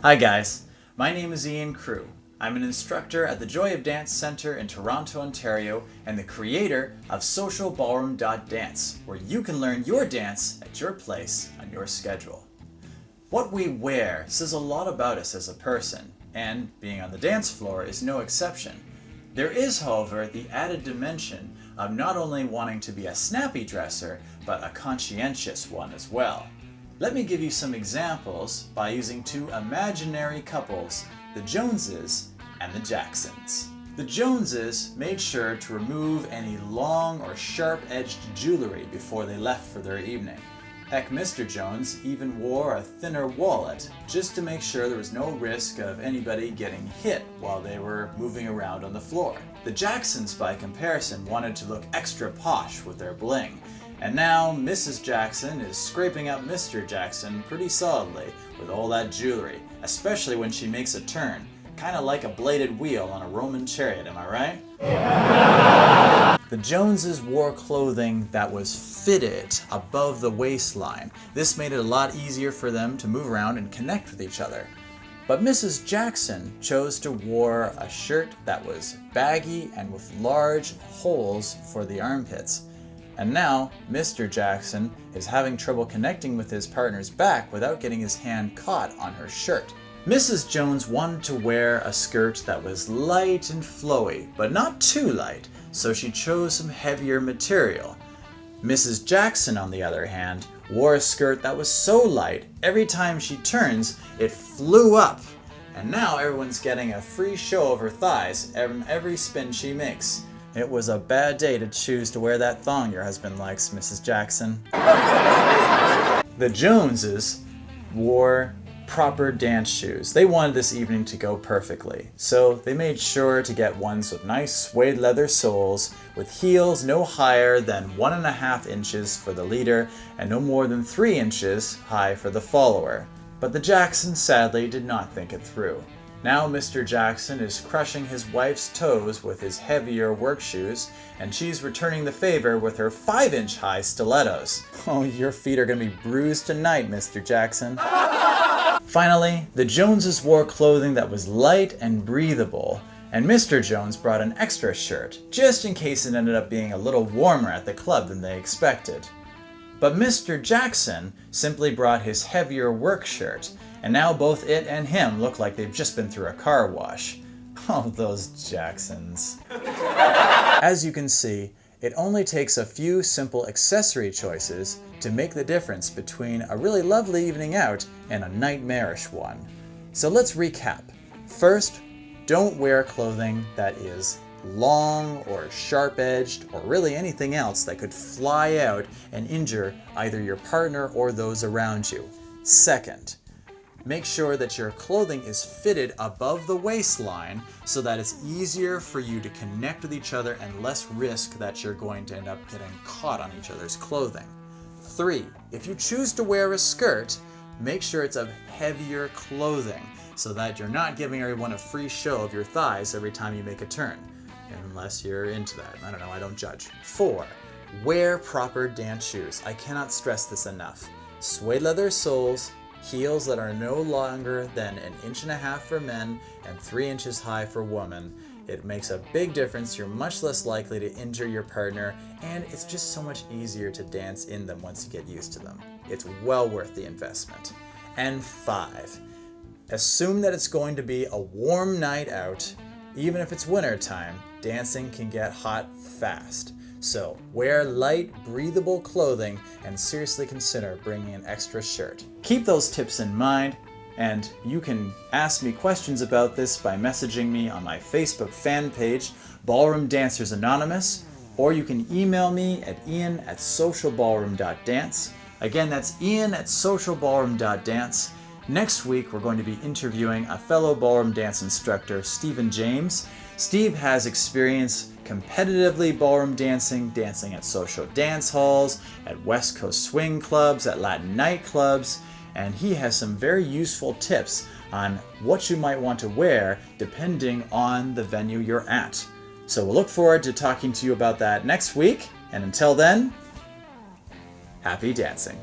Hi guys, my name is Ian Crew. I'm an instructor at the Joy of Dance Center in Toronto, Ontario, and the creator of SocialBallroom.Dance, where you can learn your dance at your place on your schedule. What we wear says a lot about us as a person, and being on the dance floor is no exception. There is, however, the added dimension of not only wanting to be a snappy dresser, but a conscientious one as well. Let me give you some examples by using two imaginary couples, the Joneses and the Jacksons. The Joneses made sure to remove any long or sharp-edged jewelry before they left for their evening. Heck, Mr. Jones even wore a thinner wallet just to make sure there was no risk of anybody getting hit while they were moving around on the floor. The Jacksons, by comparison, wanted to look extra posh with their bling. And now Mrs. Jackson is scraping up Mr. Jackson pretty solidly with all that jewelry, especially when she makes a turn. Kinda like a bladed wheel on a Roman chariot, am I right? Yeah. The Joneses wore clothing that was fitted above the waistline. This made it a lot easier for them to move around and connect with each other. But Mrs. Jackson chose to wear a shirt that was baggy and with large holes for the armpits. And now, Mr. Jackson is having trouble connecting with his partner's back without getting his hand caught on her shirt. Mrs. Jones wanted to wear a skirt that was light and flowy, but not too light, so she chose some heavier material. Mrs. Jackson, on the other hand, wore a skirt that was so light, every time she turns, it flew up. And now everyone's getting a free show of her thighs every spin she makes. It was a bad day to choose to wear that thong your husband likes, Mrs. Jackson. The Joneses wore proper dance shoes. They wanted this evening to go perfectly, so they made sure to get ones with nice suede leather soles, with heels no higher than 1.5 inches for the leader and no more than 3 inches high for the follower. But the Jacksons sadly did not think it through. Now Mr. Jackson is crushing his wife's toes with his heavier work shoes, and she's returning the favor with her 5-inch high stilettos. Oh, your feet are gonna be bruised tonight, Mr. Jackson. Finally, the Joneses wore clothing that was light and breathable, and Mr. Jones brought an extra shirt, just in case it ended up being a little warmer at the club than they expected. But Mr. Jackson simply brought his heavier work shirt, and now both it and him look like they've just been through a car wash. Oh, those Jacksons. As you can see, it only takes a few simple accessory choices to make the difference between a really lovely evening out and a nightmarish one. So let's recap. First, don't wear clothing that is long or sharp-edged or really anything else that could fly out and injure either your partner or those around you. Second, make sure that your clothing is fitted above the waistline so that it's easier for you to connect with each other and less risk that you're going to end up getting caught on each other's clothing. 3, if you choose to wear a skirt, make sure it's of heavier clothing so that you're not giving everyone a free show of your thighs every time you make a turn. Unless you're into that. I don't know, I don't judge. 4, wear proper dance shoes. I cannot stress this enough. Suede leather soles, heels that are no longer than 1.5 inches for men and 3 inches high for women. It makes a big difference. You're much less likely to injure your partner, and it's just so much easier to dance in them once you get used to them. It's well worth the investment. And 5, assume that it's going to be a warm night out. Even if it's winter time, dancing can get hot fast. So wear light, breathable clothing and seriously consider bringing an extra shirt. Keep those tips in mind, and you can ask me questions about this by messaging me on my Facebook fan page, Ballroom Dancers Anonymous, or you can email me at ian@SocialBallroom.Dance. Again, that's ian@SocialBallroom.Dance. Next week, we're going to be interviewing a fellow ballroom dance instructor, Stephen James. Steve has experience competitively ballroom dancing at social dance halls, at West Coast swing clubs, at Latin nightclubs, and he has some very useful tips on what you might want to wear depending on the venue you're at. So we'll look forward to talking to you about that next week, and until then, happy dancing.